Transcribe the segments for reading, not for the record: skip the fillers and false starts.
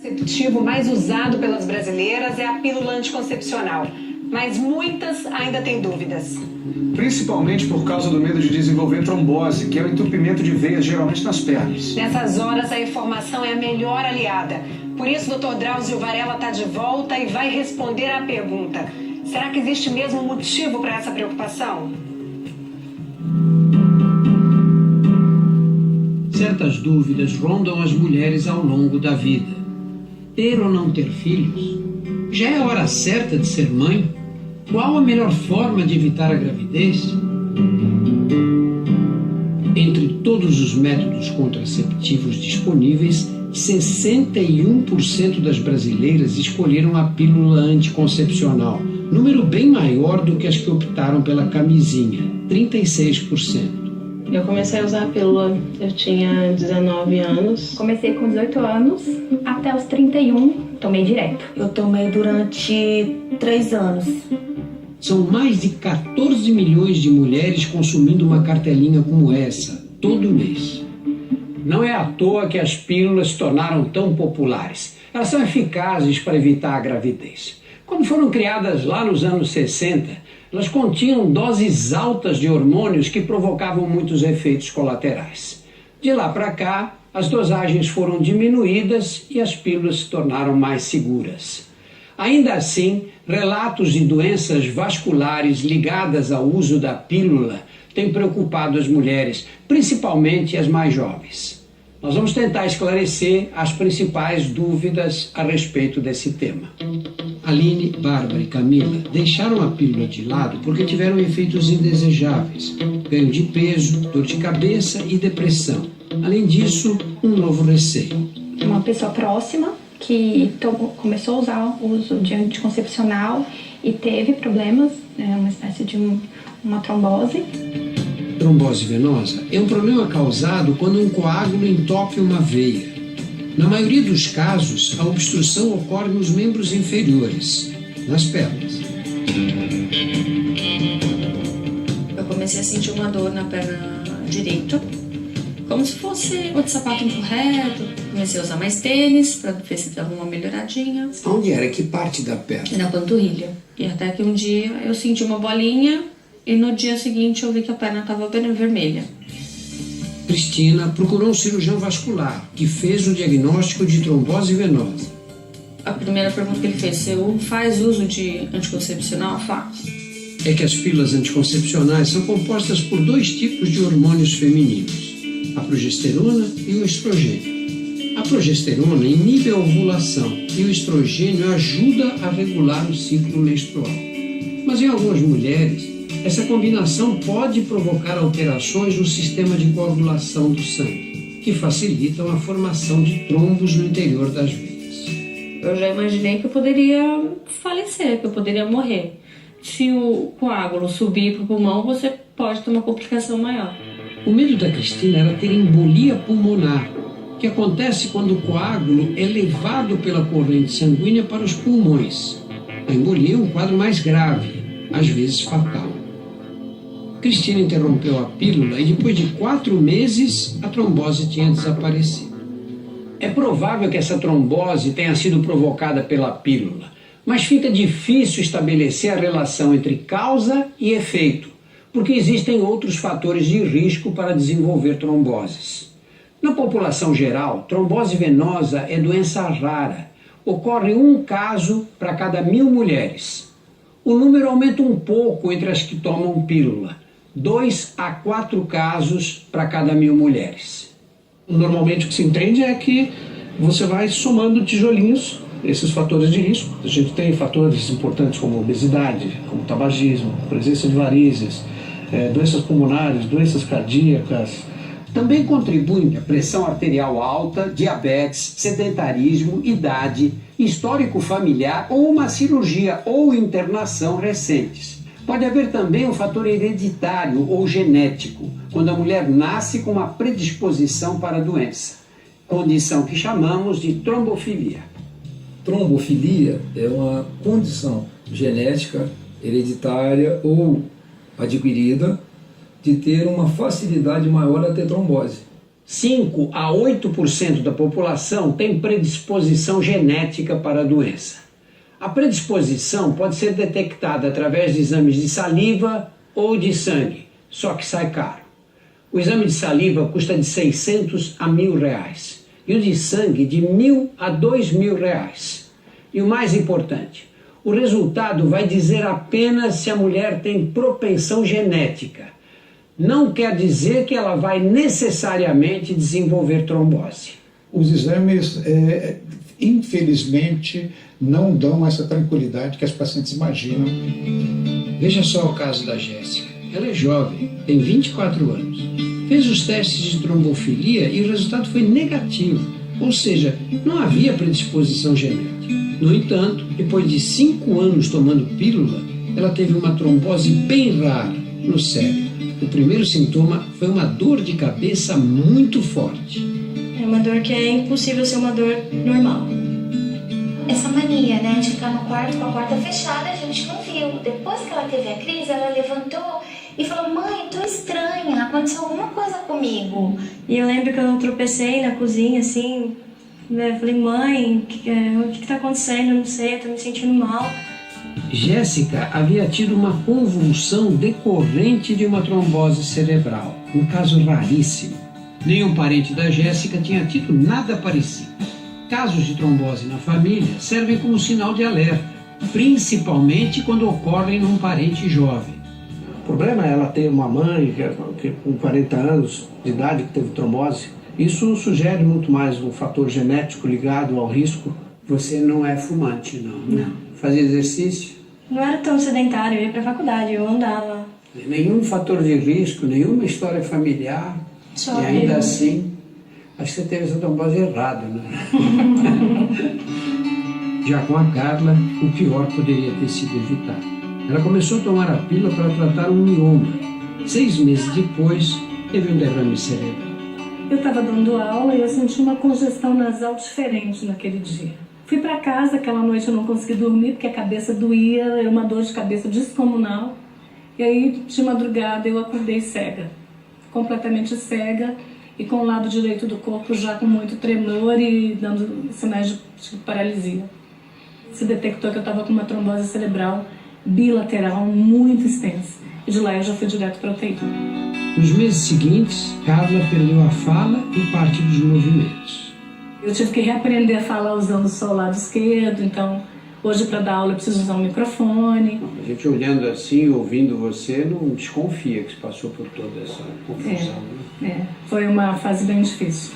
contraceptivo mais usado pelas brasileiras é a pílula anticoncepcional, mas muitas ainda têm dúvidas. Principalmente por causa do medo de desenvolver trombose, que é o entupimento de veias, geralmente nas pernas. Nessas horas, a informação é a melhor aliada. Por isso, o Dr. Drauzio Varela está de volta e vai responder à pergunta: será que existe mesmo um motivo para essa preocupação? Certas dúvidas rondam as mulheres ao longo da vida. Ter ou não ter filhos? Já é a hora certa de ser mãe? Qual a melhor forma de evitar a gravidez? Entre todos os métodos contraceptivos disponíveis, 61% das brasileiras escolheram a pílula anticoncepcional, número bem maior do que as que optaram pela camisinha, 36%. Eu comecei a usar a pílula, eu tinha 19 anos. Comecei com 18 anos, até os 31, tomei direto. Eu tomei durante 3 anos. São mais de 14 milhões de mulheres consumindo uma cartelinha como essa, todo mês. Não é à toa que as pílulas se tornaram tão populares. Elas são eficazes para evitar a gravidez. Quando foram criadas lá nos anos 60, elas continham doses altas de hormônios que provocavam muitos efeitos colaterais. De lá para cá, as dosagens foram diminuídas e as pílulas se tornaram mais seguras. Ainda assim, relatos de doenças vasculares ligadas ao uso da pílula têm preocupado as mulheres, principalmente as mais jovens. Nós vamos tentar esclarecer as principais dúvidas a respeito desse tema. Aline, Bárbara e Camila deixaram a pílula de lado porque tiveram efeitos indesejáveis, ganho de peso, dor de cabeça e depressão. Além disso, um novo receio. Uma pessoa próxima que começou a usar o uso de anticoncepcional e teve problemas, uma espécie de uma trombose. Trombose venosa é um problema causado quando um coágulo entope uma veia. Na maioria dos casos, a obstrução ocorre nos membros inferiores, nas pernas. Eu comecei a sentir uma dor na perna direita, como se fosse o de sapato incorreto. Comecei a usar mais tênis para ver se dava uma melhoradinha. Onde era? Que parte da perna? Na panturrilha. E até que um dia eu senti uma bolinha e no dia seguinte eu vi que a perna estava bem vermelha. Cristina procurou um cirurgião vascular, que fez o diagnóstico de trombose venosa. A primeira pergunta que ele fez: você faz uso de anticoncepcional? Faz. É que as pílulas anticoncepcionais são compostas por 2 tipos de hormônios femininos, a progesterona e o estrogênio. A progesterona inibe a ovulação e o estrogênio ajuda a regular o ciclo menstrual. Mas em algumas mulheres, essa combinação pode provocar alterações no sistema de coagulação do sangue, que facilitam a formação de trombos no interior das veias. Eu já imaginei que eu poderia falecer, que eu poderia morrer. Se o coágulo subir para o pulmão, você pode ter uma complicação maior. O medo da Cristina era ter embolia pulmonar, que acontece quando o coágulo é levado pela corrente sanguínea para os pulmões. A embolia é um quadro mais grave, às vezes fatal. Cristina interrompeu a pílula e depois de 4 meses a trombose tinha desaparecido. É provável que essa trombose tenha sido provocada pela pílula, mas fica difícil estabelecer a relação entre causa e efeito, porque existem outros fatores de risco para desenvolver tromboses. Na população geral, trombose venosa é doença rara. Ocorre 1 caso para cada 1000 mulheres. O número aumenta um pouco entre as que tomam pílula, 2 a 4 casos para cada 1000 mulheres. Normalmente o que se entende é que você vai somando tijolinhos, esses fatores de risco. A gente tem fatores importantes como obesidade, como tabagismo, presença de varizes, doenças pulmonares, doenças cardíacas. Também contribuem a pressão arterial alta, diabetes, sedentarismo, idade, histórico familiar ou uma cirurgia ou internação recentes. Pode haver também um fator hereditário ou genético, quando a mulher nasce com uma predisposição para a doença, condição que chamamos de trombofilia. Trombofilia é uma condição genética, hereditária ou adquirida de ter uma facilidade maior a ter trombose. 5 a 8% da população tem predisposição genética para a doença. A predisposição pode ser detectada através de exames de saliva ou de sangue, só que sai caro. O exame de saliva custa de 600 a R$1.000 e o de sangue de R$1.000 a R$2.000. E o mais importante, o resultado vai dizer apenas se a mulher tem propensão genética. Não quer dizer que ela vai necessariamente desenvolver trombose. Os exames, infelizmente, não dão essa tranquilidade que as pacientes imaginam. Veja só o caso da Jéssica. Ela é jovem, tem 24 anos. Fez os testes de trombofilia e o resultado foi negativo. Ou seja, não havia predisposição genética. No entanto, depois de 5 anos tomando pílula, ela teve uma trombose bem rara no cérebro. O primeiro sintoma foi uma dor de cabeça muito forte. É uma dor que é impossível ser uma dor normal. Essa mania, né, de ficar no quarto com a porta fechada, a gente não viu. Depois que ela teve a crise, ela levantou e falou: mãe, tô estranha, aconteceu alguma coisa comigo. E eu lembro que eu tropecei na cozinha, assim, né, eu falei: mãe, o que tá acontecendo? Eu não sei, eu tô me sentindo mal. Jéssica havia tido uma convulsão decorrente de uma trombose cerebral, um caso raríssimo. Nenhum parente da Jéssica tinha tido nada parecido. Casos de trombose na família servem como sinal de alerta, principalmente quando ocorrem num parente jovem. O problema é ela ter uma mãe que com 40 anos de idade que teve trombose. Isso sugere muito mais um fator genético ligado ao risco. Você não é fumante, não? Não. Fazia exercício? Não era tão sedentário, eu ia pra faculdade, eu andava. Nenhum fator de risco, nenhuma história familiar. Só e ainda eu. assim, acho que você teve essa trombose errada, né? Já com a Carla, o pior poderia ter sido evitado. Ela começou a tomar a pílula para tratar um mioma. 6 meses depois, teve um derrame cerebral. Eu estava dando aula e eu senti uma congestão nasal diferente naquele dia. Fui para casa, aquela noite eu não consegui dormir porque a cabeça doía, era uma dor de cabeça descomunal. E aí, de madrugada, eu acordei cega, completamente cega e com o lado direito do corpo já com muito tremor e dando sinais de paralisia. Se detectou que eu estava com uma trombose cerebral bilateral muito extensa. E de lá eu já fui direto para a UTI. Nos meses seguintes, Carla perdeu a fala e parte dos movimentos. Eu tive que reaprender a falar usando só o lado esquerdo, então hoje para dar aula eu preciso usar um microfone. A gente olhando assim, ouvindo você, não desconfia que você passou por toda essa confusão. Foi uma fase bem difícil.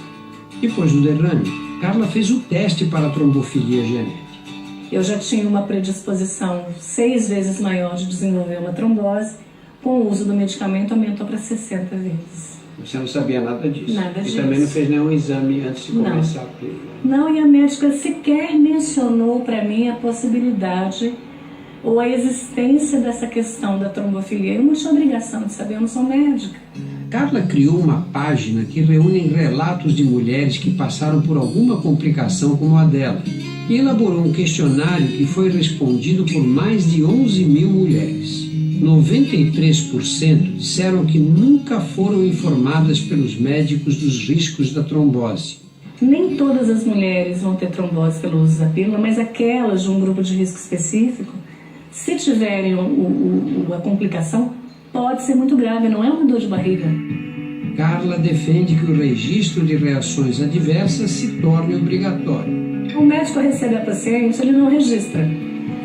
Depois do derrame, Carla fez o teste para a trombofilia genética. Eu já tinha uma predisposição 6 vezes maior de desenvolver uma trombose. Com o uso do medicamento aumentou para 60 vezes. Você não sabia nada disso? Nada disso. E também não fez nenhum exame antes de começar a pílula? Não, e a médica sequer mencionou para mim a possibilidade ou a existência dessa questão da trombofilia. Eu não tinha obrigação de saber, eu não sou médica. Carla criou uma página que reúne relatos de mulheres que passaram por alguma complicação como a dela e elaborou um questionário que foi respondido por mais de 11 mil mulheres. 93% disseram que nunca foram informadas pelos médicos dos riscos da trombose. Nem todas as mulheres vão ter trombose pelo uso da pílula, mas aquelas de um grupo de risco específico, se tiverem a complicação, pode ser muito grave, não é uma dor de barriga. Carla defende que o registro de reações adversas se torne obrigatório. O médico recebe a paciente, ele não registra.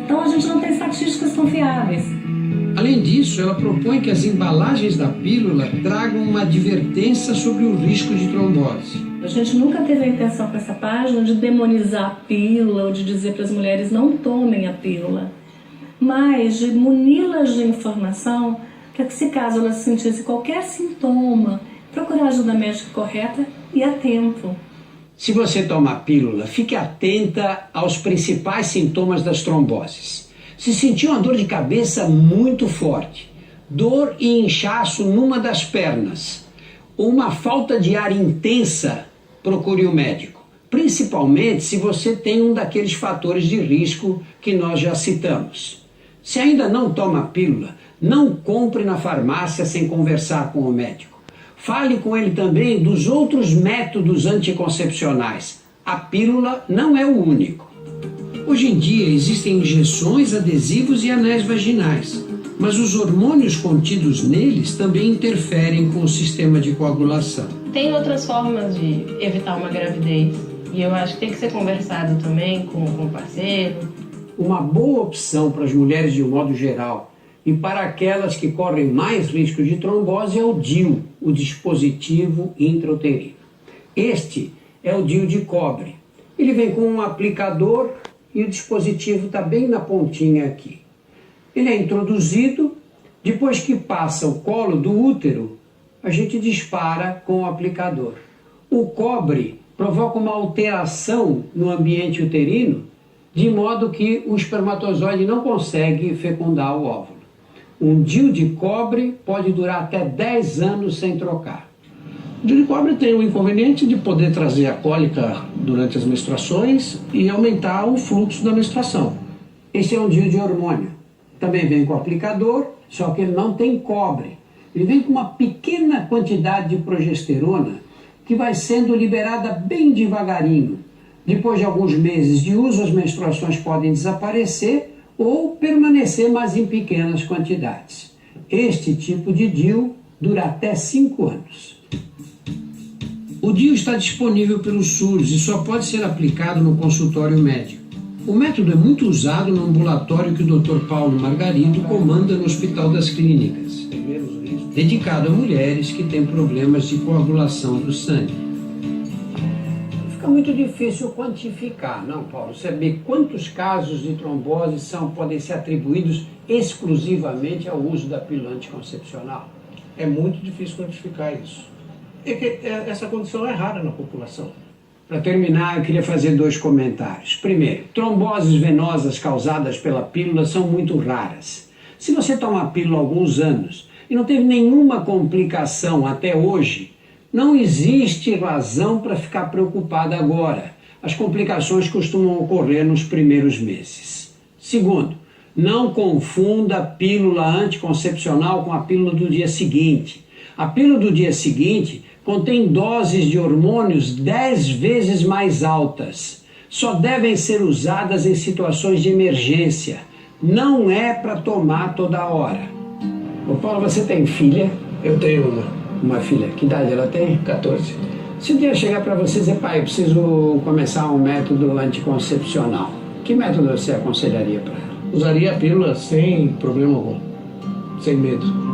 Então a gente não tem estatísticas confiáveis. Além disso, ela propõe que as embalagens da pílula tragam uma advertência sobre o risco de trombose. A gente nunca teve a intenção com essa página de demonizar a pílula ou de dizer para as mulheres não tomem a pílula, mas de muni-las de informação para que, se caso elas sentissem qualquer sintoma, procurar ajuda médica correta e a tempo. Se você toma a pílula, fique atenta aos principais sintomas das tromboses. Se sentir uma dor de cabeça muito forte, dor e inchaço numa das pernas, ou uma falta de ar intensa, procure o médico. Principalmente se você tem um daqueles fatores de risco que nós já citamos. Se ainda não toma a pílula, não compre na farmácia sem conversar com o médico. Fale com ele também dos outros métodos anticoncepcionais. A pílula não é o único. Hoje em dia existem injeções, adesivos e anéis vaginais, mas os hormônios contidos neles também interferem com o sistema de coagulação. Tem outras formas de evitar uma gravidez e eu acho que tem que ser conversado também com o parceiro. Uma boa opção para as mulheres de um modo geral e para aquelas que correm mais risco de trombose é o DIU, o dispositivo intrauterino. Este é o DIU de cobre. Ele vem com um aplicador e o dispositivo está bem na pontinha aqui. Ele é introduzido, depois que passa o colo do útero, a gente dispara com o aplicador. O cobre provoca uma alteração no ambiente uterino, de modo que o espermatozoide não consegue fecundar o óvulo. Um DIU de cobre pode durar até 10 anos sem trocar. O DIU de cobre tem o inconveniente de poder trazer a cólica durante as menstruações e aumentar o fluxo da menstruação. Esse é um DIU de hormônio. Também vem com aplicador, só que ele não tem cobre. Ele vem com uma pequena quantidade de progesterona que vai sendo liberada bem devagarinho. Depois de alguns meses de uso, as menstruações podem desaparecer ou permanecer, mas em pequenas quantidades. Este tipo de DIU dura até 5 anos. O DIU está disponível pelo SUS e só pode ser aplicado no consultório médico. O método é muito usado no ambulatório que o Dr. Paulo Margarido comanda no Hospital das Clínicas, dedicado a mulheres que têm problemas de coagulação do sangue. Fica muito difícil quantificar, não, Paulo? Saber quantos casos de trombose podem ser atribuídos exclusivamente ao uso da pílula anticoncepcional. É muito difícil quantificar isso. É que essa condição é rara na população. Para terminar, eu queria fazer 2 comentários. Primeiro, tromboses venosas causadas pela pílula são muito raras. Se você toma a pílula há alguns anos e não teve nenhuma complicação até hoje, não existe razão para ficar preocupado agora. As complicações costumam ocorrer nos primeiros meses. Segundo, não confunda a pílula anticoncepcional com a pílula do dia seguinte. A pílula do dia seguinte contém doses de hormônios 10 vezes mais altas. Só devem ser usadas em situações de emergência. Não é para tomar toda hora. Ô Paulo, você tem filha? Eu tenho uma filha. Que idade ela tem? 14. Se um dia chegar para você e dizer, pai, eu preciso começar um método anticoncepcional, que método você aconselharia para ela? Usaria a pílula sem problema algum, sem medo.